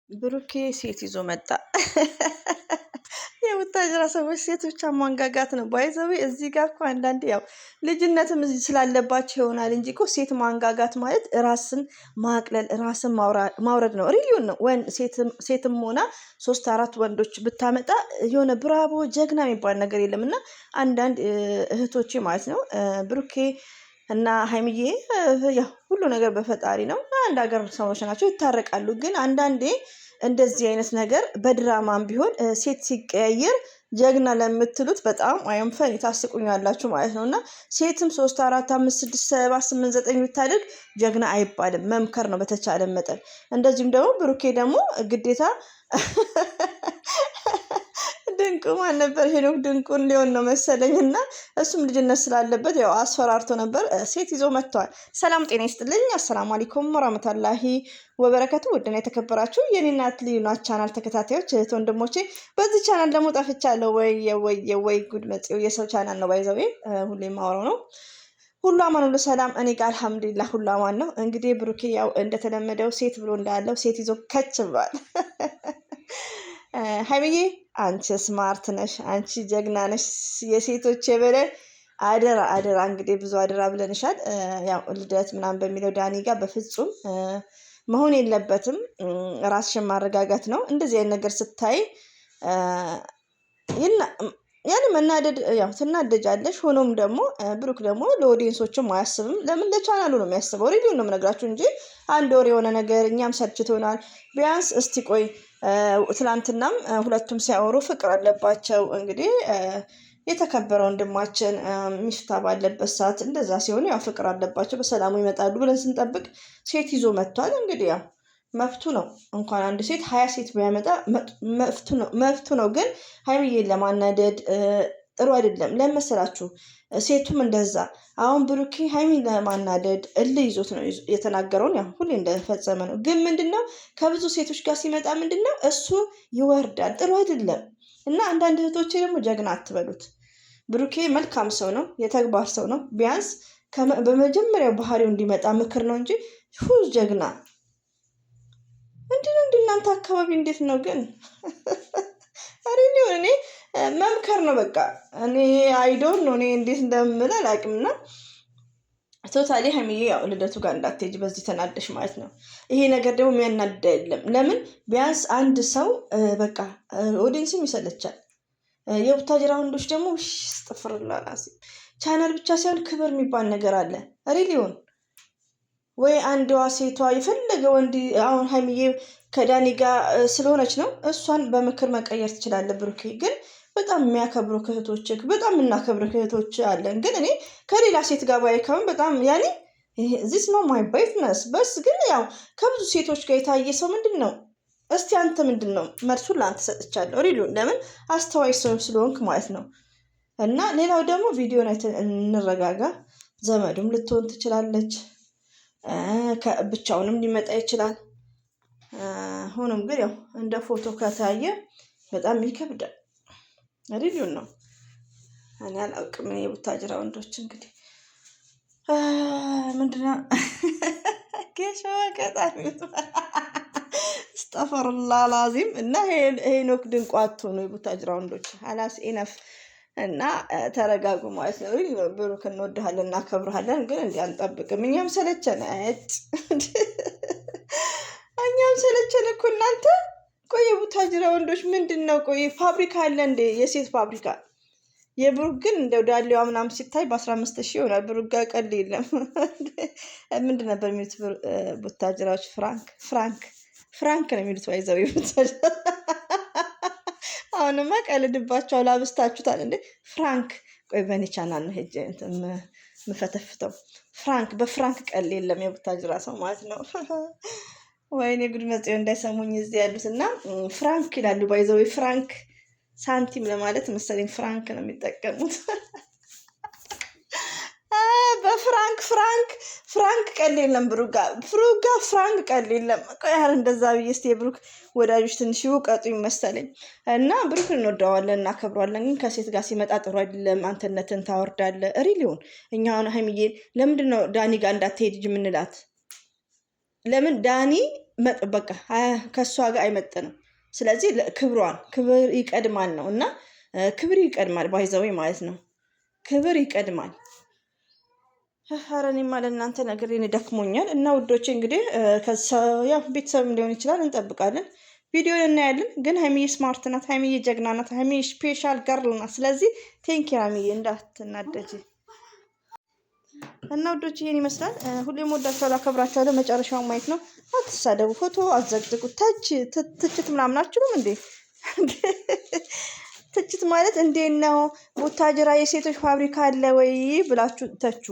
ብሩኬ ሴት ይዞ መጣ። የቡታጅራ ሰዎች ሴት ብቻ ማንጋጋት ነው ባይዘው። እዚህ ጋር እኮ አንዳንዴ ያው ልጅነትም ስላለባቸው ይሆናል እንጂ እኮ ሴት ማንጋጋት ማለት ራስን ማቅለል፣ ራስን ማውረድ ነው። ሪሊዮን ነው። ሴትም ሆና 3-4 ወንዶች ብታመጣ የሆነ ብራቦ ጀግና የሚባል ነገር የለም። እና አንዳንድ እህቶቼ ማለት ነው ብሩኬ እና ሀይሚዬ ያው ሁሉ ነገር በፈጣሪ ነው። አንድ ሀገር ሰዎች ናቸው፣ ይታረቃሉ። ግን አንዳንዴ እንደዚህ አይነት ነገር በድራማም ቢሆን ሴት ሲቀያየር ጀግና ለምትሉት በጣም አይንፈን ታስቁኛላችሁ ማለት ነው። እና ሴትም 3 4 5 6 7 8 9 ብታደርግ ጀግና አይባልም። መምከር ነው በተቻለ መጠን። እንደዚሁም ደግሞ ብሩኬ ደግሞ ግዴታ ድንቁ ማን ነበር? ሄኖክ ድንቁን ሊሆን ነው መሰለኝ። እና እሱም ልጅነት ስላለበት ያው አስፈራርቶ ነበር። ሴት ይዞ መጥተዋል። ሰላም ጤና ይስጥልኝ። አሰላሙ አለይኩም ወራህመቱላሂ ወበረከቱ። ውድና የተከበራችሁ የኔ እናት ልዩናት ቻናል ተከታታዮች እህት ወንድሞቼ፣ በዚህ ቻናል ደግሞ ጠፍቻለሁ። ወይ ጉድ መጽው የሰው ቻናል ነው ባይዘው። ሁሌም ማወራው ነው። ሁሉ አማን ሁሉ ሰላም፣ እኔ ጋር አልሐምዱሊላህ ሁሉ አማን ነው። እንግዲህ ብሩኬ ያው እንደተለመደው ሴት ብሎ እንዳለው ሴት ይዞ ከች ብሏል። ሀይሚዬ አንቺ ስማርት ነሽ፣ አንቺ ጀግና ነሽ፣ የሴቶች የበላይ አደራ አደራ። እንግዲህ ብዙ አደራ ብለንሻል። ያው ልደት ምናምን በሚለው ዳኒ ጋር በፍጹም መሆን የለበትም። ራስሽን ማረጋጋት ነው። እንደዚህ አይነት ነገር ስታይ ያን መናደድ ያው ትናደጃለሽ። ሆኖም ደግሞ ብሩክ ደግሞ ለኦዲየንሶቹም አያስብም። ለምን ለቻናሉ ነው የሚያስበው። ሪቪው ነው የምነግራችሁ እንጂ አንድ ወር የሆነ ነገር እኛም ሰልችቶናል። ቢያንስ እስቲ ቆይ ትላንትናም ሁለቱም ሲያወሩ ፍቅር አለባቸው። እንግዲህ የተከበረ ወንድማችን ሚፍታ ባለበት ሰዓት እንደዛ ሲሆኑ ያው ፍቅር አለባቸው፣ በሰላሙ ይመጣሉ ብለን ስንጠብቅ ሴት ይዞ መጥቷል። እንግዲህ ያው መፍቱ ነው። እንኳን አንድ ሴት 20 ሴት ቢያመጣ መፍቱ ነው። ግን ሀይሚዬን ለማናደድ ጥሩ አይደለም። ለመሰላችሁ ሴቱም እንደዛ። አሁን ብሩኬ ሀይሚን ለማናደድ እልህ ይዞት ነው የተናገረውን ያው ሁሌ እንደፈጸመ ነው። ግን ምንድነው ከብዙ ሴቶች ጋር ሲመጣ ምንድነው እሱ ይወርዳል። ጥሩ አይደለም። እና አንዳንድ እህቶቼ ደግሞ ጀግና አትበሉት። ብሩኬ መልካም ሰው ነው፣ የተግባር ሰው ነው። ቢያንስ በመጀመሪያው ባህሪው እንዲመጣ ምክር ነው እንጂ ጀግና እንዲህ ነው። እናንተ አካባቢ እንዴት ነው ግን? አሬ እኔ መምከር ነው በቃ። እኔ አይዶን ነው እኔ እንዴት እንደምል አላውቅምና ቶታሊ ሀይሚዬ ያው ልደቱ ጋር እንዳትሄጂ በዚህ ተናደሽ ማለት ነው። ይሄ ነገር ደግሞ የሚያናድድ አይደለም። ለምን ቢያንስ አንድ ሰው በቃ ኦዲየንስም ይሰለቻል። የቡታጅራ ወንዶች ደግሞ ስጥፍርላላሲ ቻናል ብቻ ሳይሆን ክብር የሚባል ነገር አለ። ሪሊዮን ወይ አንዷ ሴቷ የፈለገ ወንድ አሁን ሀይሚዬ ከዳኒ ጋር ስለሆነች ነው እሷን በምክር መቀየር ትችላለህ። ብሩኬ ግን በጣም የሚያከብሩ እህቶች፣ በጣም የምናከብር እህቶች አለን። ግን እኔ ከሌላ ሴት ጋር ባይካም በጣም ያኔ ዚስ ነው ማይ ባይትነስ በስ። ግን ያው ከብዙ ሴቶች ጋር የታየ ሰው ምንድን ነው? እስቲ አንተ ምንድን ነው? መልሱን ለአንተ ሰጥቻለሁ። ሪሊዮን ለምን አስተዋይ ሰው ስለሆንክ ማለት ነው። እና ሌላው ደግሞ ቪዲዮን እንረጋጋ። ዘመዱም ልትሆን ትችላለች፣ ብቻውንም ሊመጣ ይችላል። ሆኖም ግን ያው እንደ ፎቶ ከታየ በጣም ይከብዳል። ሪቪው ነው። እኔ አላውቅም። እኔ የቡታጅራ ወንዶች እንግዲህ ምንድነው ጌሾ ቀጣሚ አስተፈርላ ላዚም እና ሄኖክ ድንቁ አትሆኑ የቡታጅራ ወንዶች። ሀላስ ኢነፍ እና ተረጋጉ ማለት ነው። ብሩክ እንወድሃለን እናከብርሃለን፣ ግን እንዲህ አንጠብቅም። እኛም ሰለቸን እኮ እናንተ። ቆይ የቡታጅራ ወንዶች ምንድን ነው? ቆይ ፋብሪካ አለ እንዴ? የሴት ፋብሪካ። የብሩክ ግን እንደው ዳሌዋ ምናምን ሲታይ በ15,000 ይሆናል። ብሩክ ጋር ቀል የለም። ምንድን ነበር የሚሉት ቡታጅራዎች? ፍራንክ ነው የሚሉት። ባይዘው ቡታጅራ አሁንማ ቀልድባቸው ላብስታችሁታል እንዴ? ፍራንክ። ቆይ በእኔ ቻናል ነው ሄጄ ምፈተፍተው። በፍራንክ ቀል የለም የቡታጅራ ሰው ማለት ነው። ወይኔ ጉድ መጽዮ እንዳይሰሙኝ እዚህ ያሉት እና ፍራንክ ይላሉ። ባይዘው ፍራንክ ሳንቲም ለማለት መሰለኝ ፍራንክ ነው የሚጠቀሙት። በፍራንክ ቀል የለም። ብሩክ ጋር ፍራንክ ቀል የለም። ቆይ እንደዛ ብዬ እስኪ የብሩክ ወዳጆች ትንሽ ይውቀጡ ይመሰለኝ። እና ብሩክ እንወደዋለን እናከብረዋለን፣ ግን ከሴት ጋር ሲመጣ ጥሩ አይደለም። አንተነትን ታወርዳለህ። ሪሊዮን እኛ አሁን ሀይሚዬን ለምንድን ነው ዳኒ ጋር እንዳትሄድ የምንላት? ለምን ዳኒ በቃ ከእሷ ጋር አይመጥንም። ስለዚህ ክብር ይቀድማል ነው እና ክብር ይቀድማል ባይዘዌ ማለት ነው። ክብር ይቀድማል። ኧረ እኔማ ለእናንተ ነገር ደክሞኛል። እና ውዶቼ እንግዲህ ያው ቤተሰብም ሊሆን ይችላል እንጠብቃለን፣ ቪዲዮን እናያለን። ግን ሀይሚዬ ስማርት ናት፣ ሀይሚዬ ጀግና ናት፣ ሀይሚዬ ስፔሻል ገርል ናት። ስለዚህ ቴንኪ ሀይሚዬ እንዳትናደጂ። እና ውዶች ይሄን ይመስላል። ሁሌም ወዳችኋለሁ፣ አከብራችኋለሁ። መጨረሻውን ማየት ነው። አትሳደቡ፣ ፎቶ አዘግዝቁ። ትችት ምናምን አችሉም እንዴ? ትችት ማለት እንዴት ነው? ቡታጅራ የሴቶች ፋብሪካ አለ ወይ ብላችሁ ተቹ።